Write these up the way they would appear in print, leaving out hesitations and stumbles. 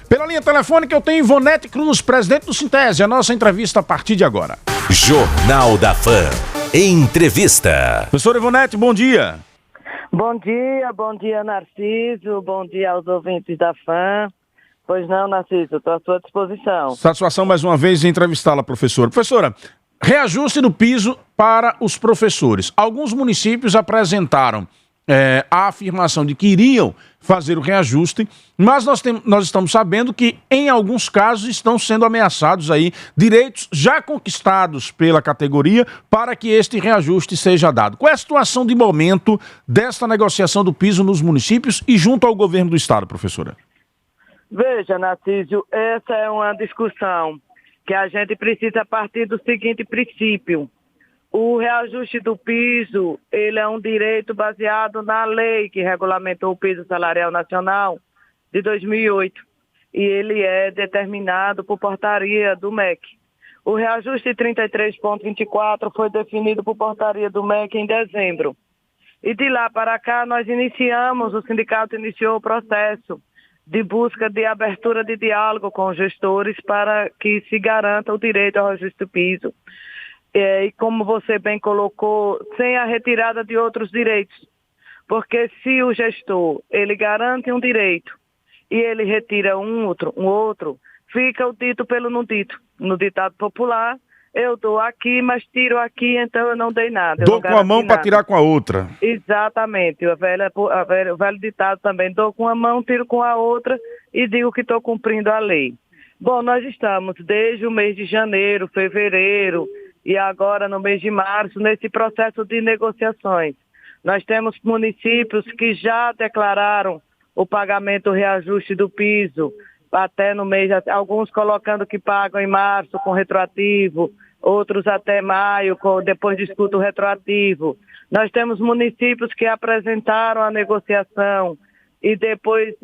Pela linha telefônica eu tenho Ivonete Cruz, presidente do Sintese. A nossa entrevista a partir de agora. Jornal da Fã. Entrevista. Professora Ivonete, bom dia. Bom dia Narciso, bom dia aos ouvintes da Fã. Pois não, Narciso, estou à sua disposição. Satisfação mais uma vez em entrevistá-la, professora. Professora, reajuste do piso para os professores. Alguns municípios apresentaram a afirmação de que iriam fazer o reajuste, mas nós estamos sabendo que em alguns casos estão sendo ameaçados aí direitos já conquistados pela categoria para que este reajuste seja dado. Qual é a situação de momento desta negociação do piso nos municípios e junto ao governo do estado, professora? Veja, Narciso, essa é uma discussão que a gente precisa partir do seguinte princípio. O reajuste do piso, ele é um direito baseado na lei que regulamentou o piso salarial nacional de 2008 e ele é determinado por portaria do MEC. O reajuste 33,24 foi definido por portaria do MEC em dezembro. E de lá para cá o sindicato iniciou o processo de busca de abertura de diálogo com os gestores para que se garanta o direito ao reajuste do piso. E como você bem colocou, sem a retirada de outros direitos. Porque se o gestor, ele garante um direito e ele retira um outro, fica o dito pelo não dito. No ditado popular, eu dou aqui, mas tiro aqui, então eu não dei nada. Dou com a mão para tirar com a outra. Exatamente. O velho ditado também, dou com a mão, tiro com a outra e digo que estou cumprindo a lei. Bom, nós estamos desde o mês de janeiro, fevereiro, e agora no mês de março, nesse processo de negociações. Nós temos municípios que já declararam o pagamento, o reajuste do piso, até no mês, alguns colocando que pagam em março com retroativo, outros até maio, depois discutem o retroativo. Nós temos municípios que apresentaram a negociação e depois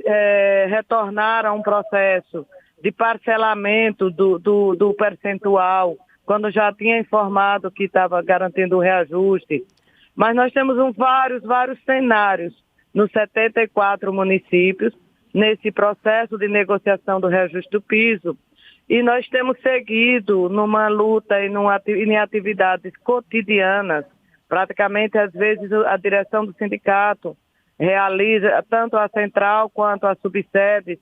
retornaram a um processo de parcelamento do percentual, quando já tinha informado que estava garantindo o reajuste. Mas nós temos vários cenários nos 74 municípios nesse processo de negociação do reajuste do piso. E nós temos seguido numa luta e em atividades cotidianas. Praticamente, às vezes, a direção do sindicato realiza, tanto a central quanto a subsede,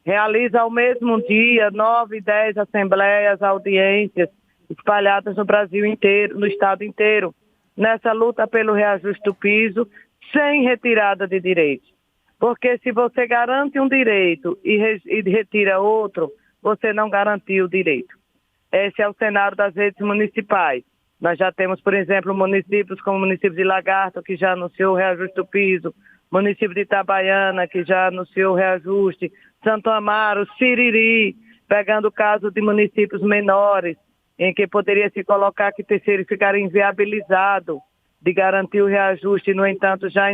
realiza ao mesmo dia 9, 10 assembleias, audiências, espalhadas no Brasil inteiro, no estado inteiro, nessa luta pelo reajuste do piso, sem retirada de direitos. Porque se você garante um direito e retira outro, você não garantiu o direito. Esse é o cenário das redes municipais. Nós já temos, por exemplo, municípios como o município de Lagarto, que já anunciou o reajuste do piso, município de Itabaiana, que já anunciou o reajuste, Santo Amaro, Siriri, pegando o caso de municípios menores, em que poderia se colocar que terceiro ficar inviabilizado de garantir o reajuste, no entanto, já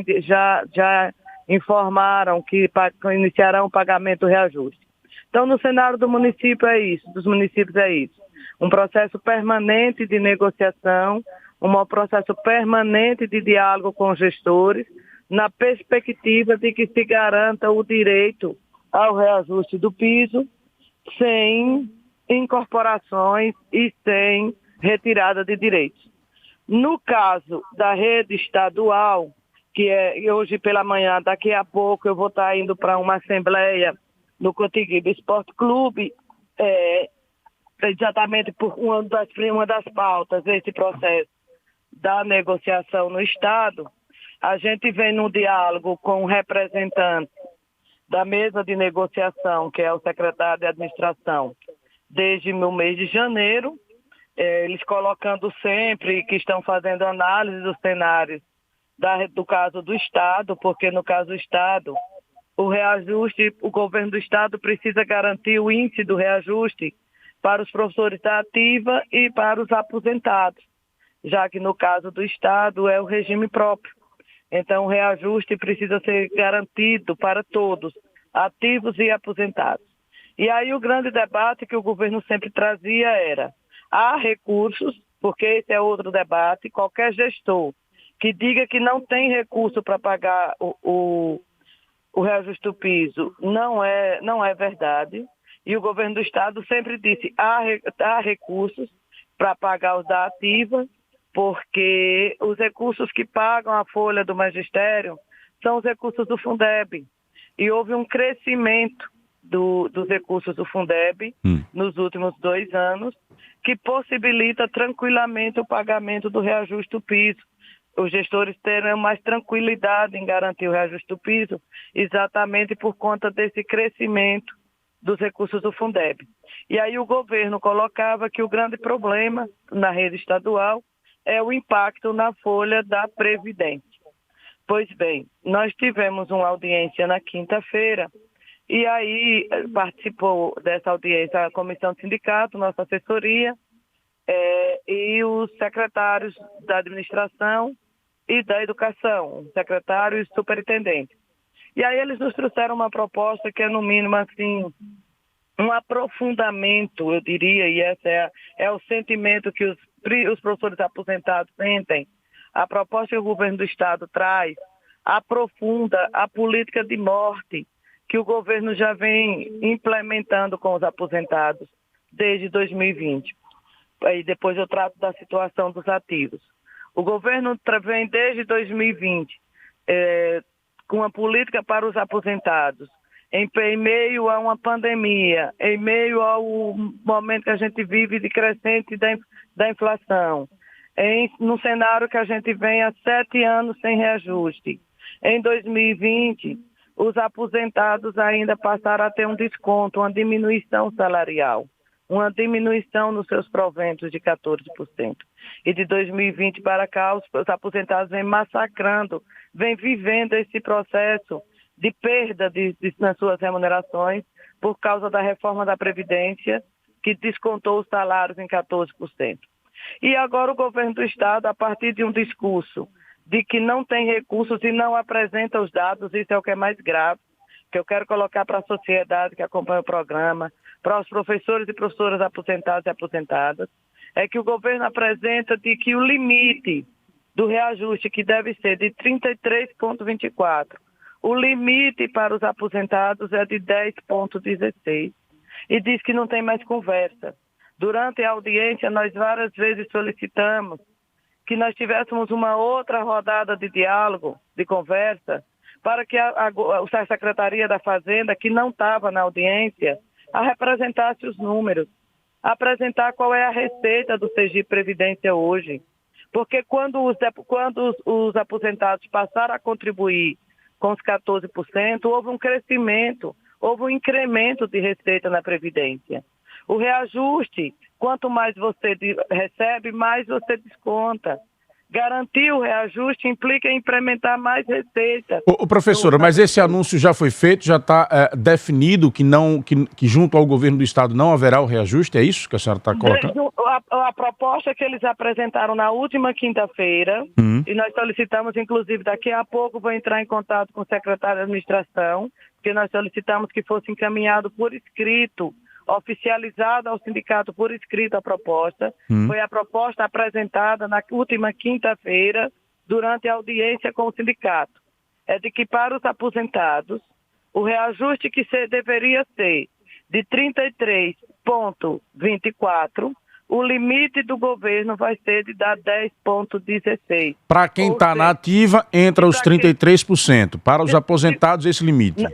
informaram que iniciarão o pagamento do reajuste. Então, no cenário do município dos municípios é isso. Um processo permanente de negociação, um processo permanente de diálogo com os gestores, na perspectiva de que se garanta o direito ao reajuste do piso, sem incorporações e sem retirada de direitos. No caso da rede estadual, que é hoje pela manhã, daqui a pouco eu vou estar indo para uma assembleia no Cotiguíba Esporte Clube, exatamente por uma das pautas desse processo da negociação no Estado. A gente vem num diálogo com um representante da mesa de negociação, que é o secretário de administração, desde o mês de janeiro, eles colocando sempre que estão fazendo análise dos cenários do caso do Estado, porque no caso do Estado, o reajuste, o governo do Estado precisa garantir o índice do reajuste para os professores da ativa e para os aposentados, já que no caso do Estado é o regime próprio. Então o reajuste precisa ser garantido para todos, ativos e aposentados. E aí o grande debate que o governo sempre trazia era: há recursos, porque esse é outro debate, qualquer gestor que diga que não tem recurso para pagar o o reajuste do piso não é verdade. E o governo do estado sempre disse há recursos para pagar os da ativa, porque os recursos que pagam a folha do magistério são os recursos do Fundeb. E houve um crescimento dos recursos do Fundeb nos últimos 2 anos, que possibilita tranquilamente o pagamento do reajuste do piso. Os gestores terão mais tranquilidade em garantir o reajuste do piso, exatamente por conta desse crescimento dos recursos do Fundeb. E aí o governo colocava que o grande problema na rede estadual é o impacto na folha da Previdência. Pois bem, nós tivemos uma audiência na quinta-feira, e aí participou dessa audiência a comissão do sindicato, nossa assessoria, e os secretários da administração e da educação, secretário e superintendente. E aí eles nos trouxeram uma proposta que é, no mínimo, assim, um aprofundamento, eu diria, e esse é o sentimento que os professores aposentados sentem. A proposta que o governo do estado traz aprofunda a política de morte que o governo já vem implementando com os aposentados desde 2020. Aí depois eu trato da situação dos ativos. O governo vem desde 2020 com uma política para os aposentados, em meio a uma pandemia, em meio ao momento que a gente vive de crescente da inflação, num cenário que a gente vem há 7 anos sem reajuste. Em 2020, os aposentados ainda passaram a ter um desconto, uma diminuição salarial, uma diminuição nos seus proventos de 14%. E de 2020 para cá, os aposentados vêm massacrando, vêm vivendo esse processo de perda nas suas remunerações por causa da reforma da Previdência, que descontou os salários em 14%. E agora o governo do estado, a partir de um discurso de que não tem recursos e não apresenta os dados, isso é o que é mais grave, que eu quero colocar para a sociedade que acompanha o programa, para os professores e professoras aposentados e aposentadas, é que o governo apresenta de que o limite do reajuste, que deve ser de 33,24, o limite para os aposentados é de 10,16, e diz que não tem mais conversa. Durante a audiência, nós várias vezes solicitamos que nós tivéssemos uma outra rodada de diálogo, de conversa, para que a Secretaria da Fazenda, que não estava na audiência, representasse os números, apresentar qual é a receita do Sergipe Previdência hoje. Porque quando os aposentados passaram a contribuir com os 14%, houve um crescimento, houve um incremento de receita na Previdência. O reajuste, quanto mais você recebe, mais você desconta. Garantir o reajuste implica implementar mais receita. Professora, mas esse anúncio já foi feito, já está definido que junto ao governo do estado não haverá o reajuste, é isso que a senhora está colocando? A proposta que eles apresentaram na última quinta-feira, e nós solicitamos, inclusive, daqui a pouco vou entrar em contato com o secretário de administração, porque nós solicitamos que fosse encaminhado por escrito, oficializada ao sindicato por escrito a proposta. Foi a proposta apresentada na última quinta-feira, durante a audiência com o sindicato. É de que para os aposentados, o reajuste que deveria ser de 33,24, o limite do governo vai ser de dar 10,16. Para quem está na ativa, entra os 33%. Para os aposentados, esse limite.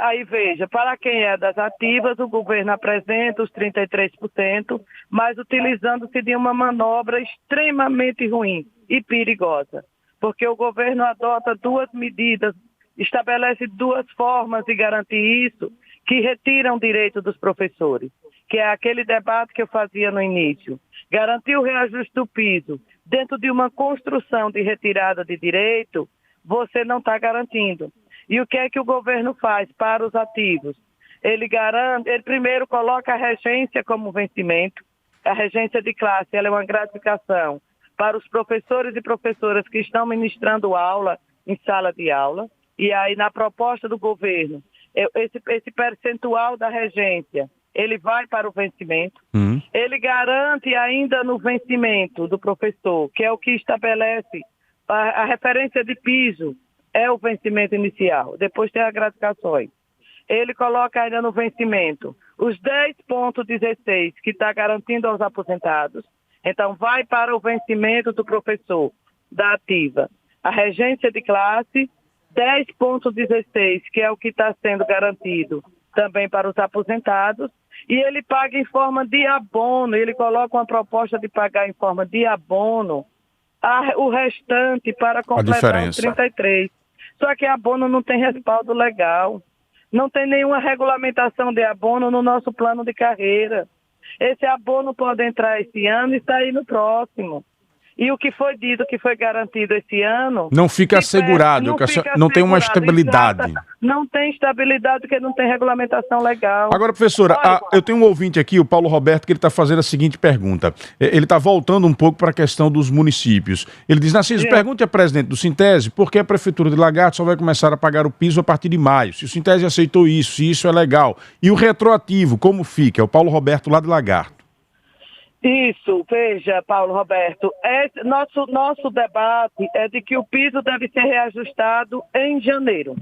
Aí veja, para quem é das ativas, o governo apresenta os 33%, mas utilizando-se de uma manobra extremamente ruim e perigosa. Porque o governo adota 2 medidas, estabelece 2 formas de garantir isso, que retiram direito dos professores, que é aquele debate que eu fazia no início. Garantir o reajuste do piso dentro de uma construção de retirada de direito, você não está garantindo. E o que é que o governo faz para os ativos? Ele primeiro coloca a regência como vencimento. A regência de classe, ela é uma gratificação para os professores e professoras que estão ministrando aula em sala de aula. E aí, na proposta do governo, esse percentual da regência, ele vai para o vencimento. Ele garante ainda no vencimento do professor, que é o que estabelece a referência de piso é o vencimento inicial, depois tem as gratificações. Ele coloca ainda no vencimento os 10,16 que está garantindo aos aposentados. Então, vai para o vencimento do professor da ativa. A regência de classe, 10,16, que é o que está sendo garantido também para os aposentados. E ele paga em forma de abono, ele coloca uma proposta de pagar em forma de abono o restante para completar os 33. Só que abono não tem respaldo legal. Não tem nenhuma regulamentação de abono no nosso plano de carreira. Esse abono pode entrar esse ano e sair no próximo. E o que foi dito, que foi garantido esse ano... Não fica assegurado, não tem uma estabilidade. Não tem estabilidade porque não tem regulamentação legal. Agora, professora, eu tenho um ouvinte aqui, o Paulo Roberto, que ele está fazendo a seguinte pergunta. Ele está voltando um pouco para a questão dos municípios. Ele diz, Narciso, pergunte ao presidente do Sintese por que a Prefeitura de Lagarto só vai começar a pagar o piso a partir de maio. Se o Sintese aceitou isso, se isso é legal. E o retroativo, como fica? É o Paulo Roberto lá de Lagarto. Isso, veja, Paulo Roberto, nosso debate é de que o piso deve ser reajustado em janeiro.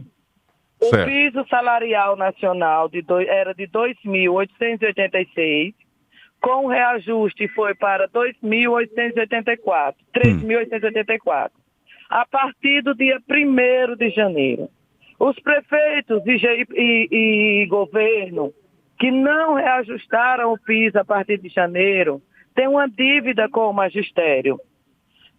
Certo. O piso salarial nacional era de 2.886, com o reajuste foi para 2.884, 3.884, a partir do dia 1º de janeiro. Os prefeitos e governo que não reajustaram o piso a partir de janeiro tem uma dívida com o magistério.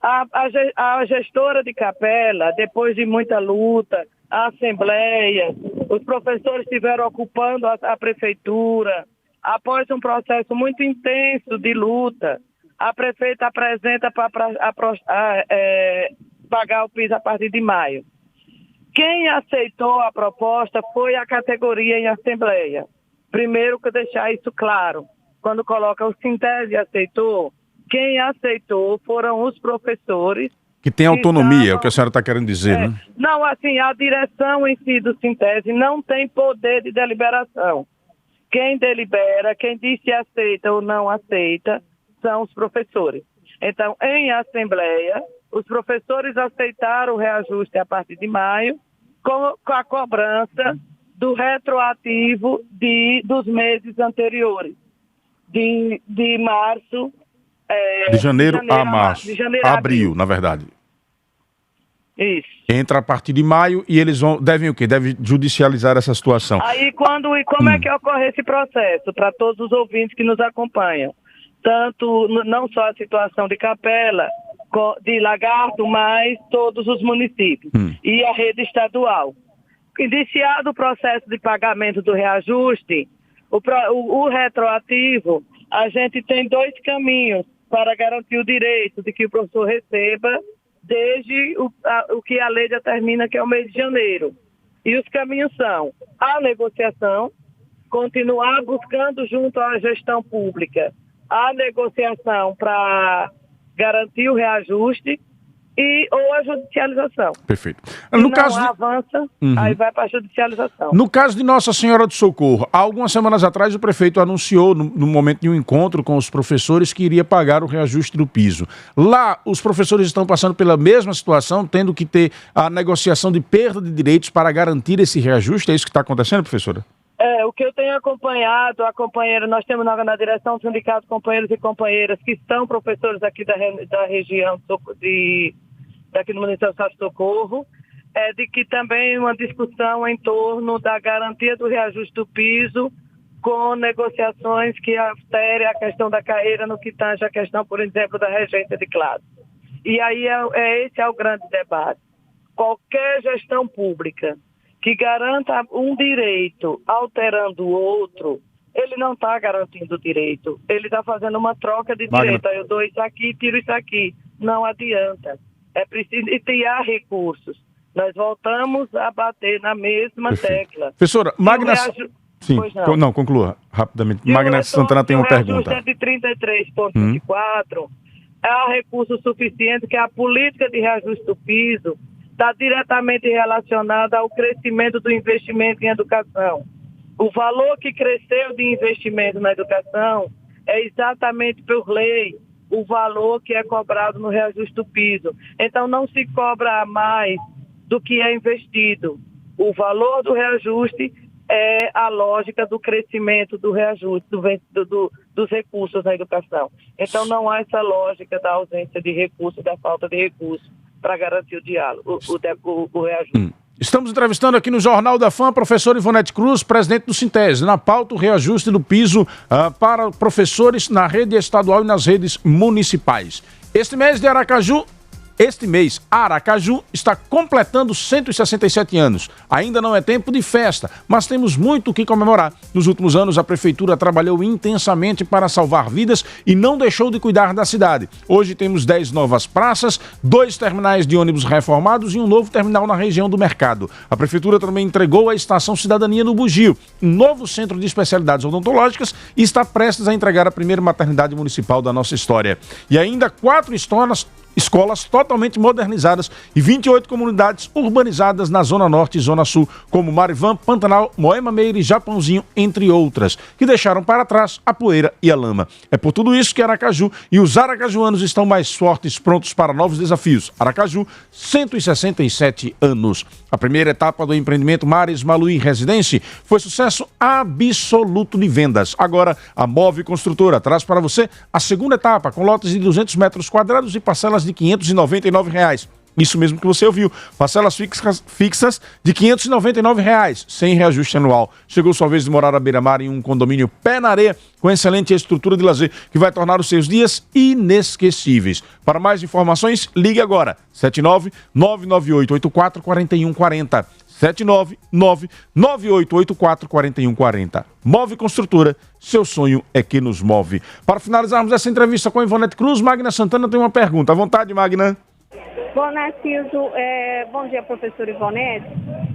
A gestora de Capela, depois de muita luta, a Assembleia, os professores estiveram ocupando a prefeitura. Após um processo muito intenso de luta, a prefeita apresenta para pagar o piso a partir de maio. Quem aceitou a proposta foi a categoria em Assembleia. Primeiro, que deixar isso claro. Quando coloca o Sintese aceitou, quem aceitou foram os professores. Que tem autonomia, é o que a senhora está querendo dizer, né? Não, assim, a direção em si do Sintese não tem poder de deliberação. Quem delibera, quem diz se aceita ou não aceita, são os professores. Então, em Assembleia, os professores aceitaram o reajuste a partir de maio, com a cobrança do retroativo dos meses anteriores, de março... de janeiro a março. De janeiro a abril, na verdade. Isso. Entra a partir de maio e eles devem o quê? Devem judicializar essa situação. Aí como é que ocorre esse processo? Para todos os ouvintes que nos acompanham. Tanto, não só a situação de Capela, de Lagarto, mas todos os municípios. E a rede estadual. Iniciado o processo de pagamento do reajuste, o retroativo, a gente tem 2 caminhos para garantir o direito de que o professor receba desde o que a lei determina, que é o mês de janeiro. E os caminhos são a negociação, continuar buscando junto à gestão pública a negociação para garantir o reajuste ou a judicialização. Perfeito. No caso avança, aí vai para a judicialização. No caso de Nossa Senhora do Socorro, há algumas semanas atrás o prefeito anunciou, no momento de um encontro com os professores, que iria pagar o reajuste do piso. Lá, os professores estão passando pela mesma situação, tendo que ter a negociação de perda de direitos para garantir esse reajuste. É isso que está acontecendo, professora? O que eu tenho acompanhado, nós temos na direção do sindicato companheiros e companheiras que são professores aqui da região daqui no município de Socorro, de que também uma discussão em torno da garantia do reajuste do piso com negociações que alterem a questão da carreira no que tange a questão, por exemplo, da regência de classe. E aí esse é o grande debate. Qualquer gestão pública que garanta um direito alterando o outro, ele não está garantindo o direito. Ele está fazendo uma troca de direito. Aí eu dou isso aqui, tiro isso aqui. Não adianta. É preciso criar recursos. Nós voltamos a bater na mesma tecla. Professora, Magna... Sim, não, conclua rapidamente. Magna Santana tem uma pergunta. O reajuste é de 33,24. Há recurso suficiente, que a política de reajuste do piso está diretamente relacionada ao crescimento do investimento em educação. O valor que cresceu de investimento na educação é exatamente por lei o valor que é cobrado no reajuste do piso. Então não se cobra mais do que é investido. O valor do reajuste é a lógica do crescimento do reajuste dos recursos na educação. Então, não há essa lógica da ausência de recursos, da falta de recursos para garantir o diálogo, o reajuste. Estamos entrevistando aqui no Jornal da Fã a professora Ivonete Cruz, presidente do Sintese. Na pauta, o reajuste do piso para professores na rede estadual e nas redes municipais. Este mês, Aracaju está completando 167 anos. Ainda não é tempo de festa, mas temos muito o que comemorar. Nos últimos anos, a Prefeitura trabalhou intensamente para salvar vidas e não deixou de cuidar da cidade. Hoje temos 10 novas praças, 2 terminais de ônibus reformados e um novo terminal na região do Mercado. A Prefeitura também entregou a Estação Cidadania no Bugio, um novo centro de especialidades odontológicas, e está prestes a entregar a primeira maternidade municipal da nossa história. E ainda 4 escolas totalmente modernizadas e 28 comunidades urbanizadas na Zona Norte e Zona Sul, como Marivan, Pantanal, Moema Meire e Japãozinho, entre outras, que deixaram para trás a poeira e a lama. É por tudo isso que Aracaju e os aracajuanos estão mais fortes, prontos para novos desafios. Aracaju, 167 anos. A primeira etapa do empreendimento Mares Maluí Residência foi sucesso absoluto de vendas. Agora, a Move Construtora traz para você a segunda etapa, com lotes de 200 metros quadrados e parcelas de R$ 599. Isso mesmo que você ouviu. Parcelas fixas de R$ 599, sem reajuste anual. Chegou sua vez de morar à beira-mar em um condomínio pé na areia, com excelente estrutura de lazer, que vai tornar os seus dias inesquecíveis. Para mais informações, ligue agora. 79-99884-4140. 799-9884-4140. Move Construtora, seu sonho é que nos move. Para finalizarmos essa entrevista com a Ivonete Cruz, Magna Santana tem uma pergunta. À vontade, Magna. Bom, Narciso, bom dia, professor Ivonete.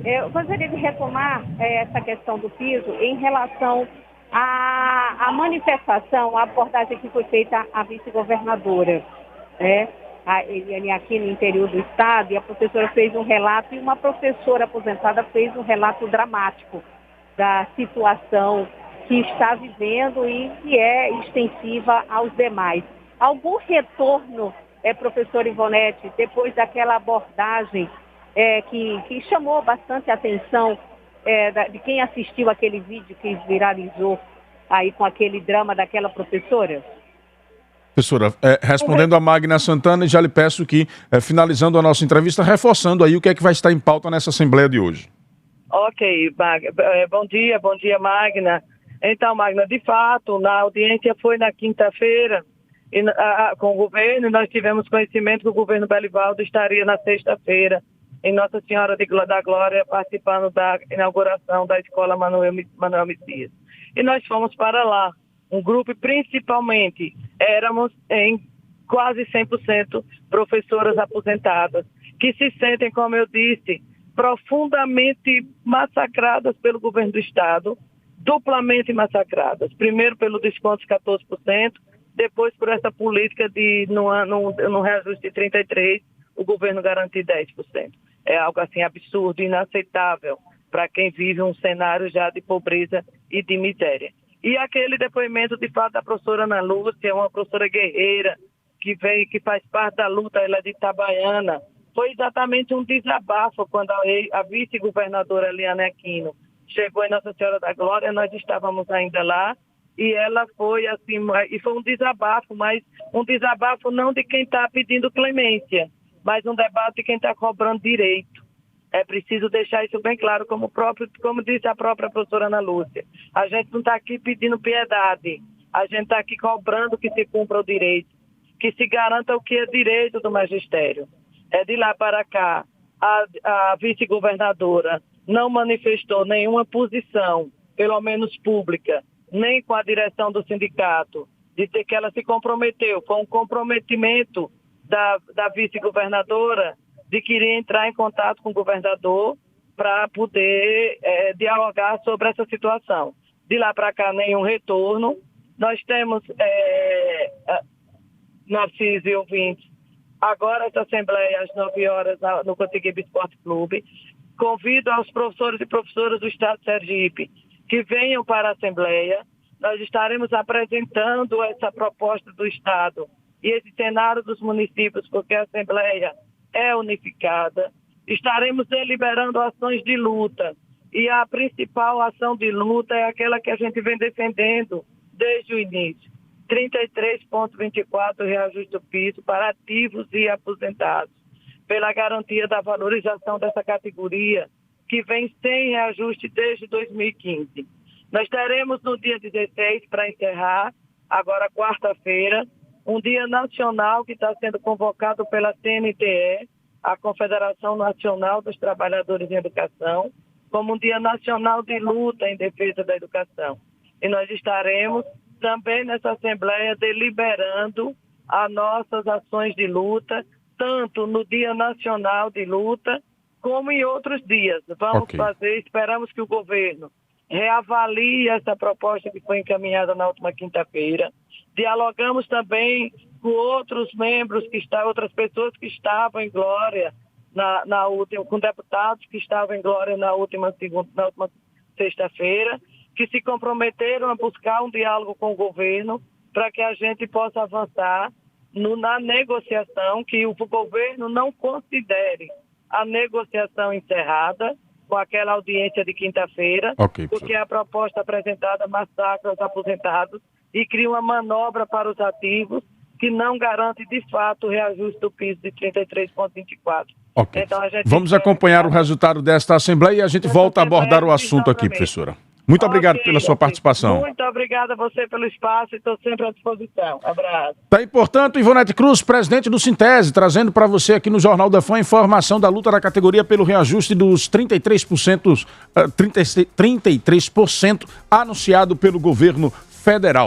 Eu gostaria de retomar essa questão do piso em relação à manifestação, à abordagem que foi feita à vice-governadora, a Eliane aqui no interior do estado, e a professora fez um relato, e uma professora aposentada fez um relato dramático da situação que está vivendo e que é extensiva aos demais. Algum retorno, professor Ivonete, depois daquela abordagem que chamou bastante a atenção de quem assistiu aquele vídeo que viralizou aí com aquele drama daquela professora? Professora, respondendo a Magna Santana, já lhe peço que, finalizando a nossa entrevista, reforçando aí o que é que vai estar em pauta nessa Assembleia de hoje. Ok, bom dia, Magna. Então, Magna, de fato, na audiência foi na quinta-feira com o governo, e nós tivemos conhecimento que o governo Belivaldo estaria na sexta-feira em Nossa Senhora da Glória, participando da inauguração da Escola Manuel Messias. E nós fomos para lá. Um grupo, principalmente, éramos em quase 100% professoras aposentadas, que se sentem, como eu disse, profundamente massacradas pelo governo do Estado, duplamente massacradas. Primeiro pelo desconto de 14%, depois por essa política de, no reajuste de 33%, o governo garantir 10%. É algo assim absurdo, inaceitável, para quem vive um cenário já de pobreza e de miséria. E aquele depoimento, de fato, da professora Ana Lúcia, uma professora guerreira, que faz parte da luta, ela é de Itabaiana, foi exatamente um desabafo quando a vice-governadora Eliane Aquino chegou em Nossa Senhora da Glória. Nós estávamos ainda lá, e ela foi assim, e foi um desabafo, mas um desabafo não de quem está pedindo clemência, mas um debate de quem está cobrando direito. É preciso deixar isso bem claro, como disse a própria professora Ana Lúcia. A gente não está aqui pedindo piedade, a gente está aqui cobrando que se cumpra o direito, que se garanta o que é direito do magistério. De lá para cá, a vice-governadora não manifestou nenhuma posição, pelo menos pública, nem com a direção do sindicato, de ter que ela se comprometeu, com o comprometimento da vice-governadora, de querer entrar em contato com o governador para poder dialogar sobre essa situação. De lá para cá, nenhum retorno. Nós temos, Narciso e ouvintes, agora essa Assembleia às 9 horas no Contiguibe Esporte Clube. Convido aos professores e professoras do Estado de Sergipe que venham para a Assembleia. Nós estaremos apresentando essa proposta do Estado e esse cenário dos municípios, porque a Assembleia é unificada. estaremos deliberando ações de luta. E a principal ação de luta é aquela que a gente vem defendendo desde o início. 33,24 reajuste do piso para ativos e aposentados, pela garantia da valorização dessa categoria, que vem sem reajuste desde 2015. Nós teremos no dia 16, para encerrar, agora quarta-feira, um dia nacional que está sendo convocado pela CNTE, a Confederação Nacional dos Trabalhadores em Educação, como um dia nacional de luta em defesa da educação. E nós estaremos também nessa Assembleia deliberando as nossas ações de luta, tanto no Dia Nacional de Luta, como em outros dias. Vamos fazer, esperamos que o governo reavalie essa proposta que foi encaminhada na última quinta-feira. Dialogamos também com outros membros, outras pessoas que estavam em glória na última, com deputados que estavam em glória na última sexta-feira, que se comprometeram a buscar um diálogo com o governo para que a gente possa avançar na negociação, que o governo não considere a negociação encerrada com aquela audiência de quinta-feira, porque a proposta apresentada massacra os aposentados e cria uma manobra para os ativos que não garante, de fato, o reajuste do piso de 33,24. Então, vamos acompanhar o resultado desta Assembleia e a gente volta a abordar o assunto aqui, professora. Muito obrigado pela sua participação. Muito obrigada a você pelo espaço e estou sempre à disposição. Abraço. Tá aí, portanto, Ivonete Cruz, presidente do Sintese, trazendo para você aqui no Jornal da Fã informação da luta da categoria pelo reajuste dos 33% anunciado pelo governo federal.